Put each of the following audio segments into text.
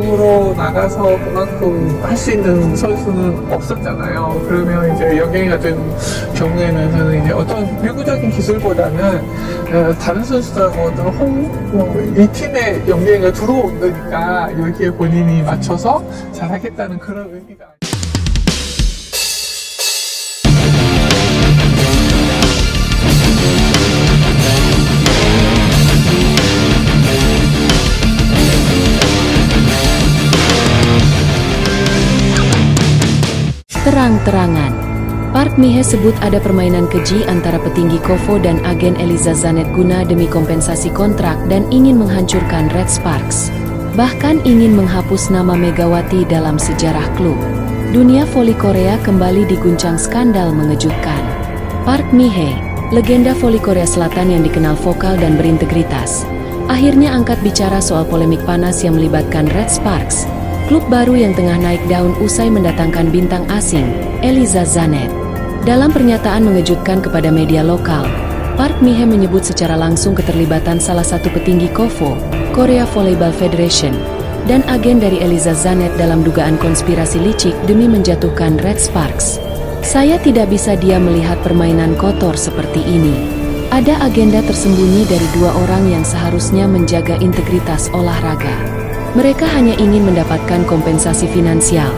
외국으로 나가서 그만큼 할 수 있는 선수는 없었잖아요. 그러면 이제 연예인 같은 경우에는 저는 이제 어떤 외부적인 기술보다는 다른 선수들하고 어떤 이 팀에 연예인가 들어온 거니까 여기에 본인이 맞춰서 잘하겠다는 그런 의미가. Terang-terangan, Park Mi-hye sebut ada permainan keji antara petinggi KOFO dan agen Eliza Zanet guna demi kompensasi kontrak dan ingin menghancurkan Red Sparks. Bahkan ingin menghapus nama Megawati dalam sejarah klub. Dunia voli Korea kembali diguncang skandal mengejutkan. Park Mi-hye, legenda voli Korea Selatan yang dikenal vokal dan berintegritas, akhirnya angkat bicara soal polemik panas yang melibatkan Red Sparks, klub baru yang tengah naik daun usai mendatangkan bintang asing, Eliza Zanet. Dalam pernyataan mengejutkan kepada media lokal, Park Mi-hye menyebut secara langsung keterlibatan salah satu petinggi KOFO, Korea Volleyball Federation, dan agen dari Eliza Zanet dalam dugaan konspirasi licik demi menjatuhkan Red Sparks. Saya tidak bisa diam melihat permainan kotor seperti ini. Ada agenda tersembunyi dari dua orang yang seharusnya menjaga integritas olahraga. Mereka hanya ingin mendapatkan kompensasi finansial.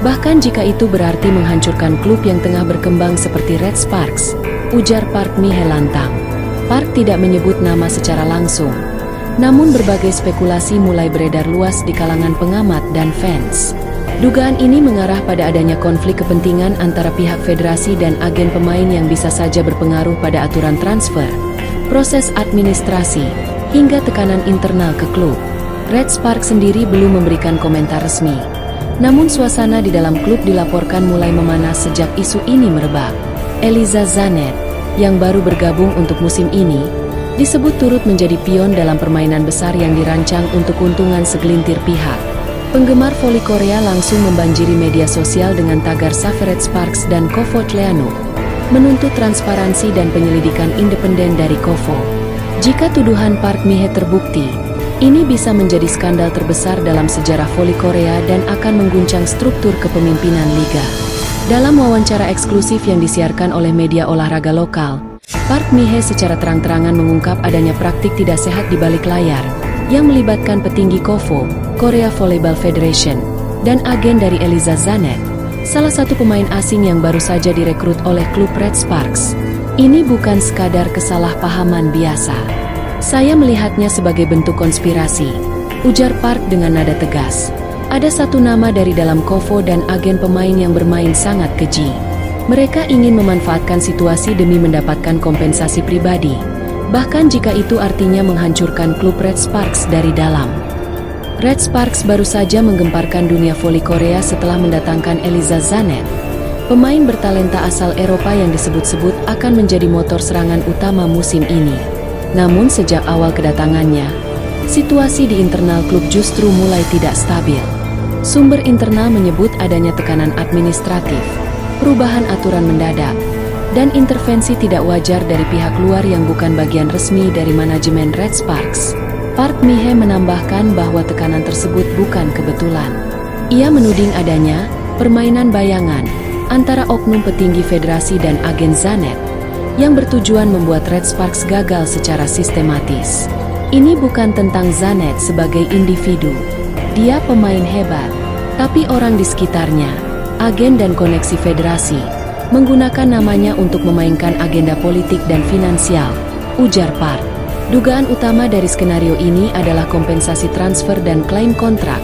Bahkan jika itu berarti menghancurkan klub yang tengah berkembang seperti Red Sparks, ujar Park Mi-hye lantang. Park tidak menyebut nama secara langsung. Namun berbagai spekulasi mulai beredar luas di kalangan pengamat dan fans. Dugaan ini mengarah pada adanya konflik kepentingan antara pihak federasi dan agen pemain yang bisa saja berpengaruh pada aturan transfer, proses administrasi, hingga tekanan internal ke klub. Red Sparks sendiri belum memberikan komentar resmi. Namun suasana di dalam klub dilaporkan mulai memanas sejak isu ini merebak. Eliza Zanet, yang baru bergabung untuk musim ini, disebut turut menjadi pion dalam permainan besar yang dirancang untuk keuntungan segelintir pihak. Penggemar voli Korea langsung membanjiri media sosial dengan tagar Save Red Sparks dan KOFO Tleanu, menuntut transparansi dan penyelidikan independen dari KOFO. Jika tuduhan Park Mi-hye terbukti, ini bisa menjadi skandal terbesar dalam sejarah voli Korea dan akan mengguncang struktur kepemimpinan liga. Dalam wawancara eksklusif yang disiarkan oleh media olahraga lokal, Park Mi-hye secara terang-terangan mengungkap adanya praktik tidak sehat di balik layar yang melibatkan petinggi KOFO, Korea Volleyball Federation, dan agen dari Eliza Zanet, salah satu pemain asing yang baru saja direkrut oleh klub Red Sparks. Ini bukan sekadar kesalahpahaman biasa. Saya melihatnya sebagai bentuk konspirasi, ujar Park dengan nada tegas. Ada satu nama dari dalam KOFO dan agen pemain yang bermain sangat keji. Mereka ingin memanfaatkan situasi demi mendapatkan kompensasi pribadi, bahkan jika itu artinya menghancurkan klub Red Sparks dari dalam. Red Sparks baru saja menggemparkan dunia voli Korea setelah mendatangkan Eliza Zanet, pemain bertalenta asal Eropa yang disebut-sebut akan menjadi motor serangan utama musim ini. Namun sejak awal kedatangannya, situasi di internal klub justru mulai tidak stabil. Sumber internal menyebut adanya tekanan administratif, perubahan aturan mendadak, dan intervensi tidak wajar dari pihak luar yang bukan bagian resmi dari manajemen Red Sparks. Park Mi-hye menambahkan bahwa tekanan tersebut bukan kebetulan. Ia menuding adanya permainan bayangan antara oknum petinggi federasi dan agen Zanet yang bertujuan membuat Red Sparks gagal secara sistematis. Ini bukan tentang Zanet sebagai individu. Dia pemain hebat, tapi orang di sekitarnya, agen dan koneksi federasi, menggunakan namanya untuk memainkan agenda politik dan finansial, ujar Park. Dugaan utama dari skenario ini adalah kompensasi transfer dan klaim kontrak,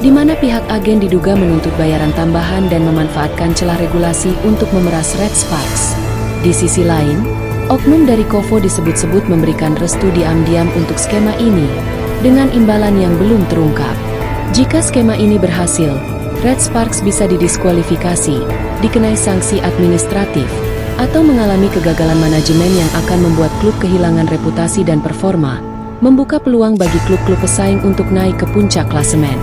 di mana pihak agen diduga menuntut bayaran tambahan dan memanfaatkan celah regulasi untuk memeras Red Sparks. Di sisi lain, oknum dari KOFO disebut-sebut memberikan restu diam-diam untuk skema ini, dengan imbalan yang belum terungkap. Jika skema ini berhasil, Red Sparks bisa didiskualifikasi, dikenai sanksi administratif, atau mengalami kegagalan manajemen yang akan membuat klub kehilangan reputasi dan performa, membuka peluang bagi klub-klub pesaing untuk naik ke puncak klasemen.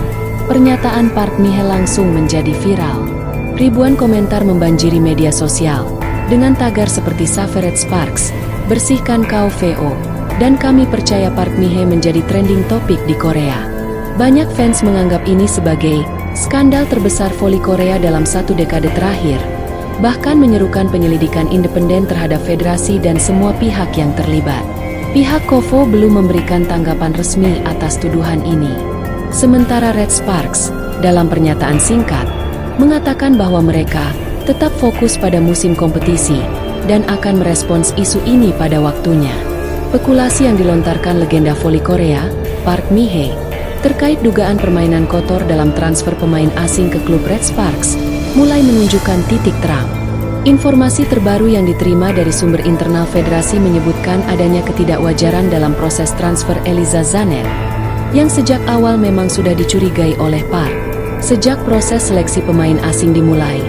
Pernyataan Park Mi-hye langsung menjadi viral. Ribuan komentar membanjiri media sosial, dengan tagar seperti Save Red Sparks, bersihkan KOFO, dan kami percaya Park Mi-hye menjadi trending topik di Korea. Banyak fans menganggap ini sebagai skandal terbesar voli Korea dalam 1 dekade terakhir, bahkan menyerukan penyelidikan independen terhadap federasi dan semua pihak yang terlibat. Pihak KOFO belum memberikan tanggapan resmi atas tuduhan ini. Sementara Red Sparks, dalam pernyataan singkat, mengatakan bahwa mereka tetap fokus pada musim kompetisi dan akan merespons isu ini pada waktunya. Spekulasi yang dilontarkan legenda voli Korea, Park Mi-hee, terkait dugaan permainan kotor dalam transfer pemain asing ke klub Red Sparks, mulai menunjukkan titik terang. Informasi terbaru yang diterima dari sumber internal federasi menyebutkan adanya ketidakwajaran dalam proses transfer Eliza Zanet, yang sejak awal memang sudah dicurigai oleh Park. Sejak proses seleksi pemain asing dimulai,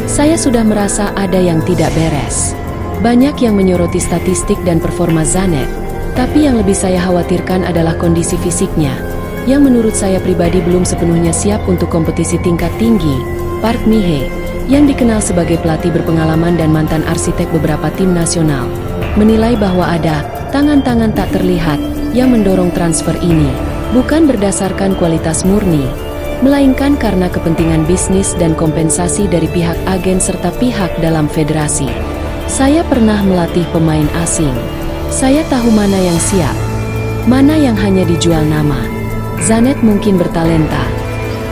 saya sudah merasa ada yang tidak beres. Banyak yang menyoroti statistik dan performa Zanet, tapi yang lebih saya khawatirkan adalah kondisi fisiknya, yang menurut saya pribadi belum sepenuhnya siap untuk kompetisi tingkat tinggi. Park Mi-hee, yang dikenal sebagai pelatih berpengalaman dan mantan arsitek beberapa tim nasional, menilai bahwa ada tangan-tangan tak terlihat yang mendorong transfer ini, bukan berdasarkan kualitas murni, melainkan karena kepentingan bisnis dan kompensasi dari pihak agen serta pihak dalam federasi. Saya pernah melatih pemain asing. Saya tahu mana yang siap, mana yang hanya dijual nama. Zanet mungkin bertalenta,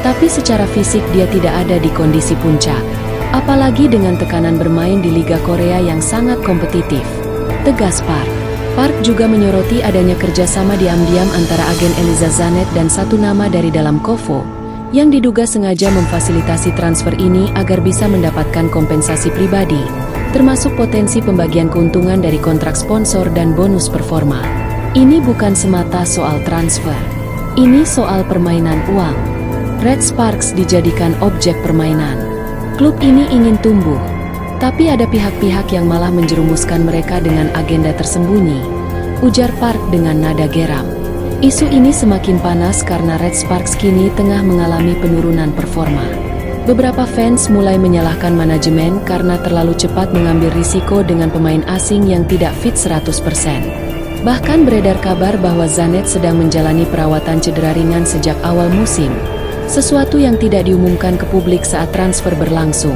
tapi secara fisik dia tidak ada di kondisi puncak. Apalagi dengan tekanan bermain di Liga Korea yang sangat kompetitif, tegas Park. Park juga menyoroti adanya kerjasama diam-diam antara agen Eliza Zanet dan satu nama dari dalam KOFO, yang diduga sengaja memfasilitasi transfer ini agar bisa mendapatkan kompensasi pribadi, termasuk potensi pembagian keuntungan dari kontrak sponsor dan bonus performa. Ini bukan semata soal transfer. Ini soal permainan uang. Red Sparks dijadikan objek permainan. Klub ini ingin tumbuh, tapi ada pihak-pihak yang malah menjerumuskan mereka dengan agenda tersembunyi, ujar Park dengan nada geram. Isu ini semakin panas karena Red Sparks kini tengah mengalami penurunan performa. Beberapa fans mulai menyalahkan manajemen karena terlalu cepat mengambil risiko dengan pemain asing yang tidak fit 100%. Bahkan beredar kabar bahwa Zanet sedang menjalani perawatan cedera ringan sejak awal musim, sesuatu yang tidak diumumkan ke publik saat transfer berlangsung.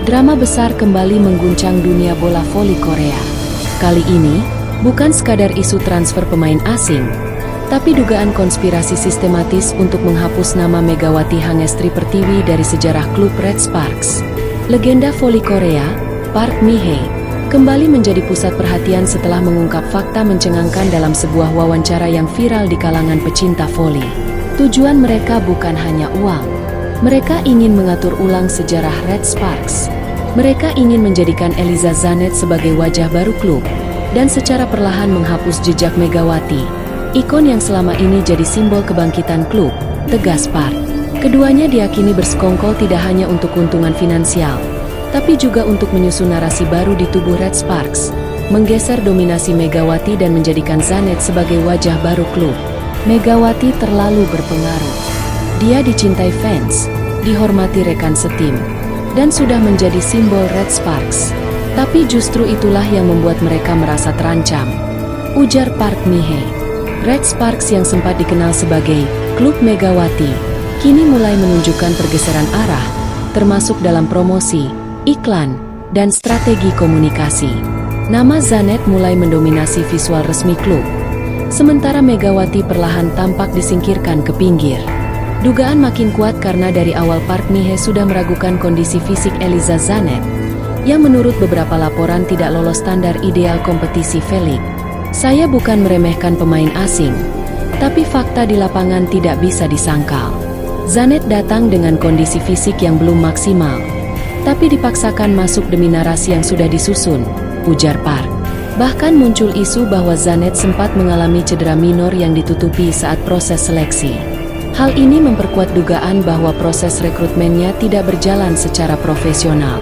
Drama besar kembali mengguncang dunia bola voli Korea. Kali ini, bukan sekadar isu transfer pemain asing, tapi dugaan konspirasi sistematis untuk menghapus nama Megawati Hangestri Pertiwi dari sejarah klub Red Sparks. Legenda voli Korea, Park Mi-hee, kembali menjadi pusat perhatian setelah mengungkap fakta mencengangkan dalam sebuah wawancara yang viral di kalangan pecinta voli. Tujuan mereka bukan hanya uang. Mereka ingin mengatur ulang sejarah Red Sparks. Mereka ingin menjadikan Eliza Zanet sebagai wajah baru klub, dan secara perlahan menghapus jejak Megawati, ikon yang selama ini jadi simbol kebangkitan klub, tegas Park. Keduanya diyakini bersekongkol tidak hanya untuk keuntungan finansial, tapi juga untuk menyusun narasi baru di tubuh Red Sparks, menggeser dominasi Megawati dan menjadikan Zanet sebagai wajah baru klub. Megawati terlalu berpengaruh. Dia dicintai fans, dihormati rekan setim, dan sudah menjadi simbol Red Sparks. Tapi justru itulah yang membuat mereka merasa terancam, ujar Park Mi-hee. Red Sparks yang sempat dikenal sebagai klub Megawati, kini mulai menunjukkan pergeseran arah, termasuk dalam promosi, iklan, dan strategi komunikasi. Nama Zanet mulai mendominasi visual resmi klub, sementara Megawati perlahan tampak disingkirkan ke pinggir. Dugaan makin kuat karena dari awal Park Mi-hee sudah meragukan kondisi fisik Eliza Zanet, yang menurut beberapa laporan tidak lolos standar ideal kompetisi V-League. Saya bukan meremehkan pemain asing, tapi fakta di lapangan tidak bisa disangkal. Zanet datang dengan kondisi fisik yang belum maksimal, tapi dipaksakan masuk demi narasi yang sudah disusun, ujar Park. Bahkan muncul isu bahwa Zanet sempat mengalami cedera minor yang ditutupi saat proses seleksi. Hal ini memperkuat dugaan bahwa proses rekrutmennya tidak berjalan secara profesional.